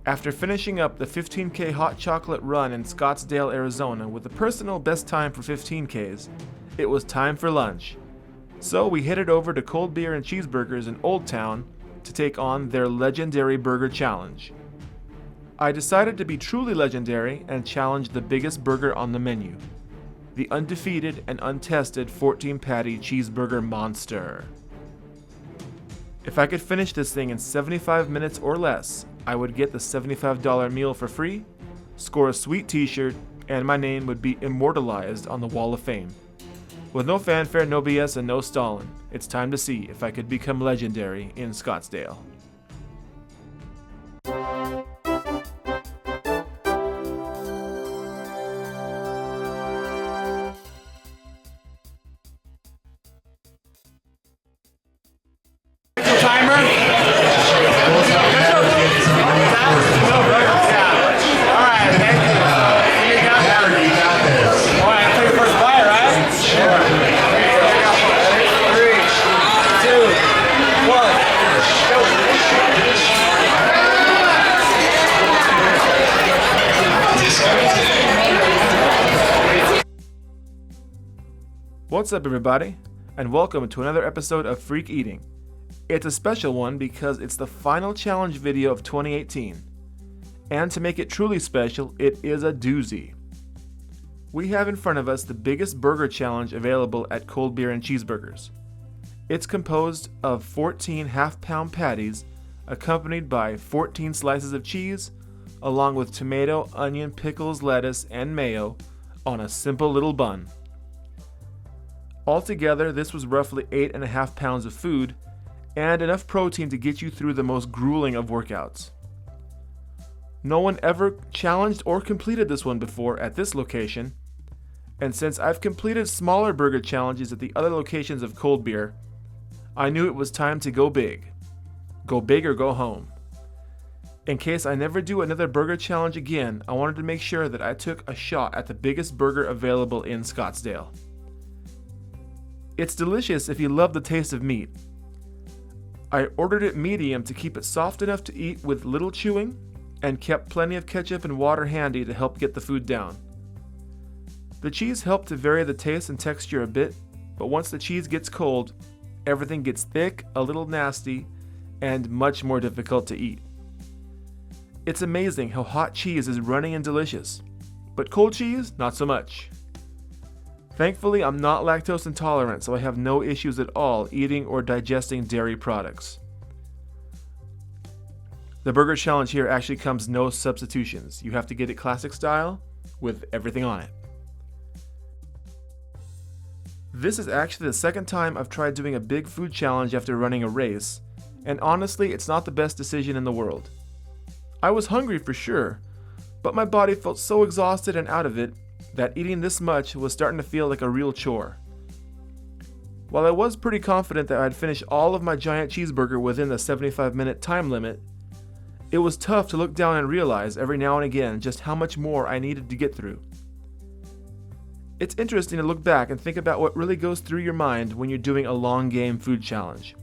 After finishing up the 15K hot chocolate run in Scottsdale, Arizona with a personal best time for 15Ks, it was time for lunch. So we headed over to Cold Beer and Cheeseburgers in Old Town to take on their legendary burger challenge. I decided to be truly legendary and challenge the biggest burger on the menu, the undefeated and untested 14-patty cheeseburger monster. If I could finish this thing in 75 minutes or less, I would get the $75 meal for free, score a sweet t-shirt, and my name would be immortalized on the Wall of Fame. With no fanfare, no BS, and no Stalin, it's time to see if I could become legendary in Scottsdale. What's up, everybody, and welcome to another episode of Freak Eating. It's a special one because it's the final challenge video of 2018. And to make it truly special, it is a doozy. We have in front of us the biggest burger challenge available at Cold Beer and Cheeseburgers. It's composed of 14 half-pound patties accompanied by 14 slices of cheese, along with tomato, onion, pickles, lettuce, and mayo on a simple little bun. Altogether, this was roughly 8.5 pounds of food and enough protein to get you through the most grueling of workouts. No one ever challenged or completed this one before at this location, and since I've completed smaller burger challenges at the other locations of Cold Beer, I knew it was time to go big. Go big or go home. In case I never do another burger challenge again, I wanted to make sure that I took a shot at the biggest burger available in Scottsdale. It's delicious if you love the taste of meat. I ordered it medium to keep it soft enough to eat with little chewing, and kept plenty of ketchup and water handy to help get the food down. The cheese helped to vary the taste and texture a bit, but once the cheese gets cold, everything gets thick, a little nasty, and much more difficult to eat. It's amazing how hot cheese is runny and delicious, but cold cheese, not so much. Thankfully, I'm not lactose intolerant, so I have no issues at all eating or digesting dairy products. The burger challenge here actually comes no substitutions. You have to get it classic style with everything on it. This is actually the second time I've tried doing a big food challenge after running a race, and honestly, it's not the best decision in the world. I was hungry for sure, but my body felt so exhausted and out of it that eating this much was starting to feel like a real chore. While I was pretty confident that I'd finish all of my giant cheeseburger within the 75-minute time limit, it was tough to look down and realize every now and again just how much more I needed to get through. It's interesting to look back and think about what really goes through your mind when you're doing a long game food challenge.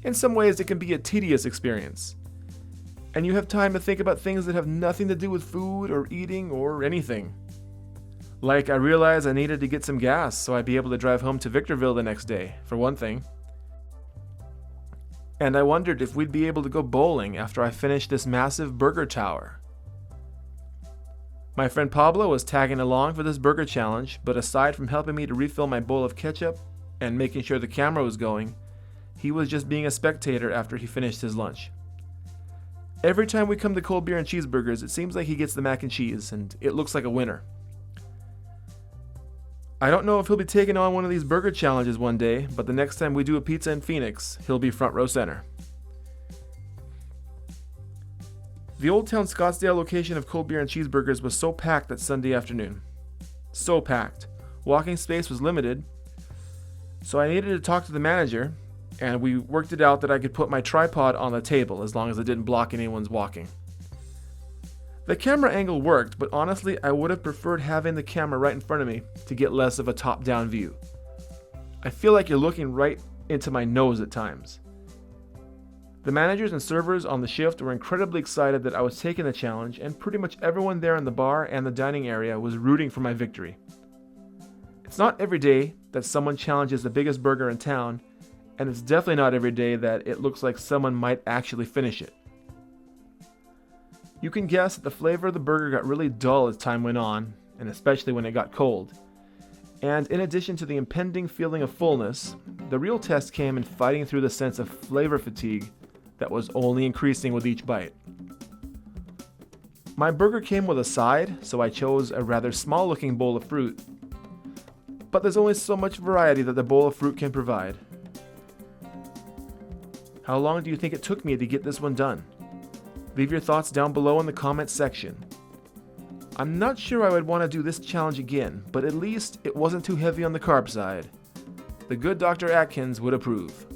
In some ways, it can be a tedious experience, and you have time to think about things that have nothing to do with food or eating or anything. Like, I realized I needed to get some gas so I'd be able to drive home to Victorville the next day, for one thing. And I wondered if we'd be able to go bowling after I finished this massive burger tower. My friend Pablo was tagging along for this burger challenge, but aside from helping me to refill my bowl of ketchup and making sure the camera was going, he was just being a spectator after he finished his lunch. Every time we come to Cold Beer and Cheeseburgers, it seems like he gets the mac and cheese, and it looks like a winner. I don't know if he'll be taking on one of these burger challenges one day, but the next time we do a pizza in Phoenix, he'll be front row center. The Old Town Scottsdale location of Cold Beer and Cheeseburgers was so packed that Sunday afternoon. So packed. Walking space was limited, so I needed to talk to the manager, and we worked it out that I could put my tripod on the table as long as it didn't block anyone's walking. The camera angle worked, but honestly, I would have preferred having the camera right in front of me to get less of a top-down view. I feel like you're looking right into my nose at times. The managers and servers on the shift were incredibly excited that I was taking the challenge, and pretty much everyone there in the bar and the dining area was rooting for my victory. It's not every day that someone challenges the biggest burger in town, and it's definitely not every day that it looks like someone might actually finish it. You can guess that the flavor of the burger got really dull as time went on, and especially when it got cold. And in addition to the impending feeling of fullness, the real test came in fighting through the sense of flavor fatigue that was only increasing with each bite. My burger came with a side, so I chose a rather small looking bowl of fruit. But there's only so much variety that the bowl of fruit can provide. How long do you think it took me to get this one done? Leave your thoughts down below in the comments section. I'm not sure I would want to do this challenge again, but at least it wasn't too heavy on the carb side. The good Dr. Atkins would approve.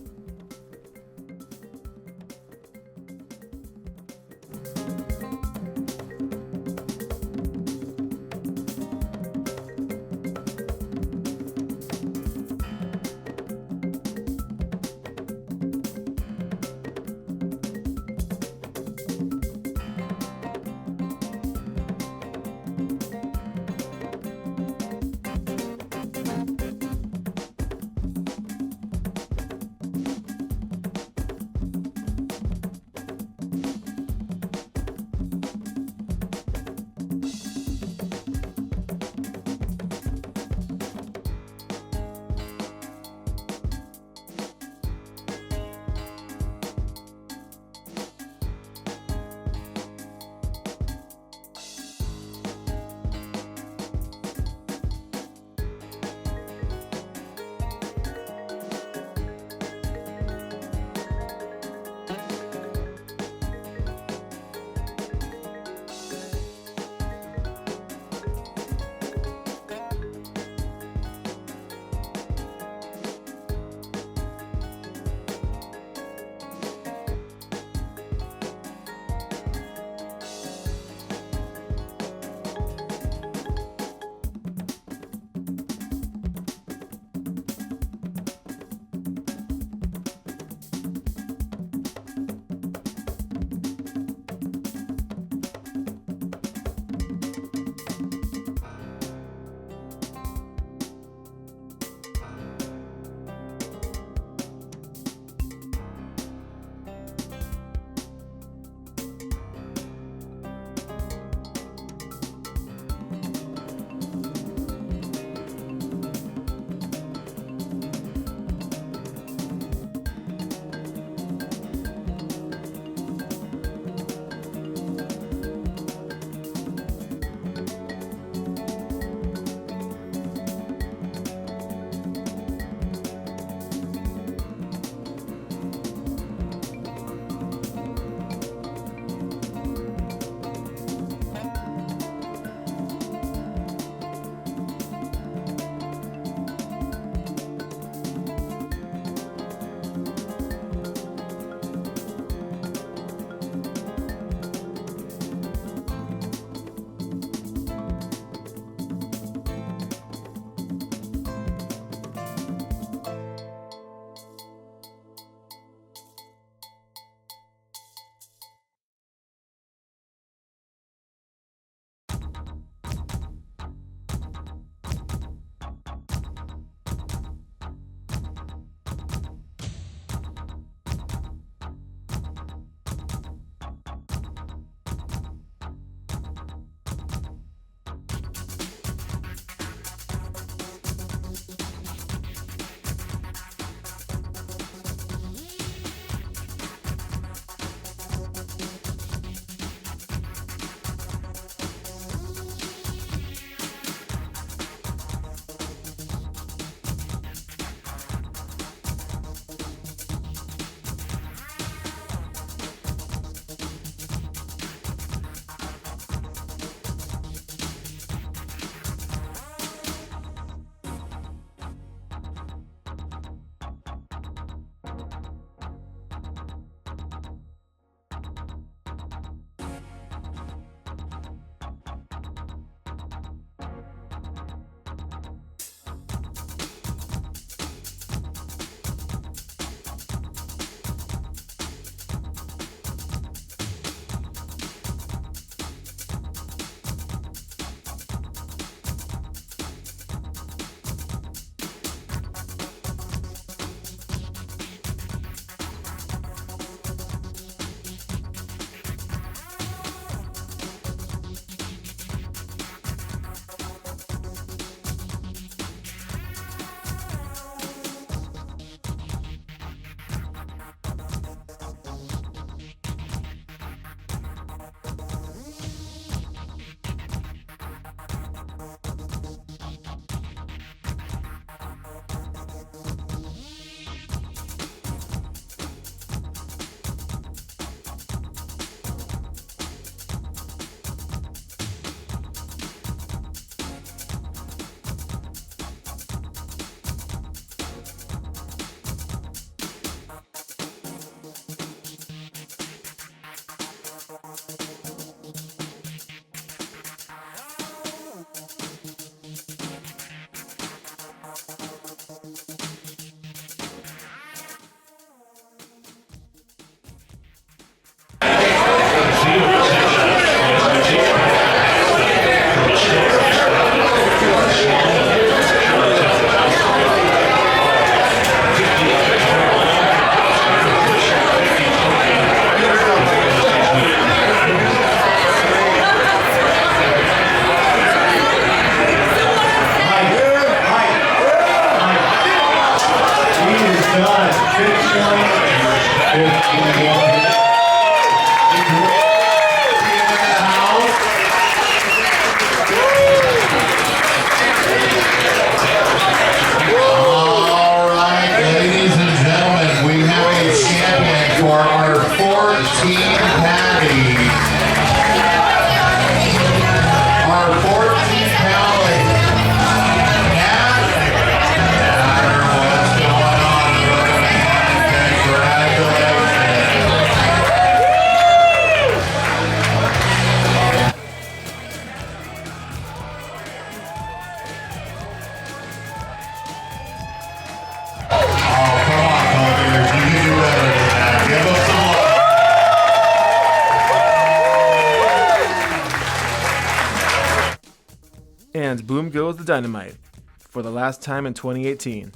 stands, boom goes the dynamite. For the last time in 2018.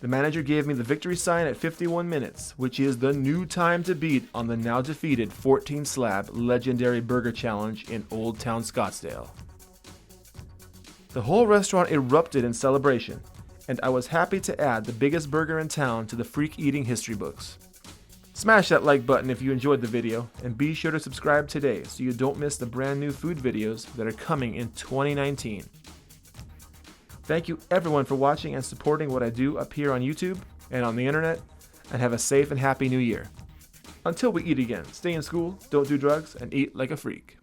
The manager gave me the victory sign at 51 minutes, which is the new time to beat on the now defeated 14 slab legendary burger challenge in Old Town Scottsdale. The whole restaurant erupted in celebration, and I was happy to add the biggest burger in town to the freak eating history books. Smash that like button if you enjoyed the video, and be sure to subscribe today so you don't miss the brand new food videos that are coming in 2019. Thank you everyone for watching and supporting what I do up here on YouTube and on the internet, and have a safe and happy new year. Until we eat again, stay in school, don't do drugs, and eat like a freak.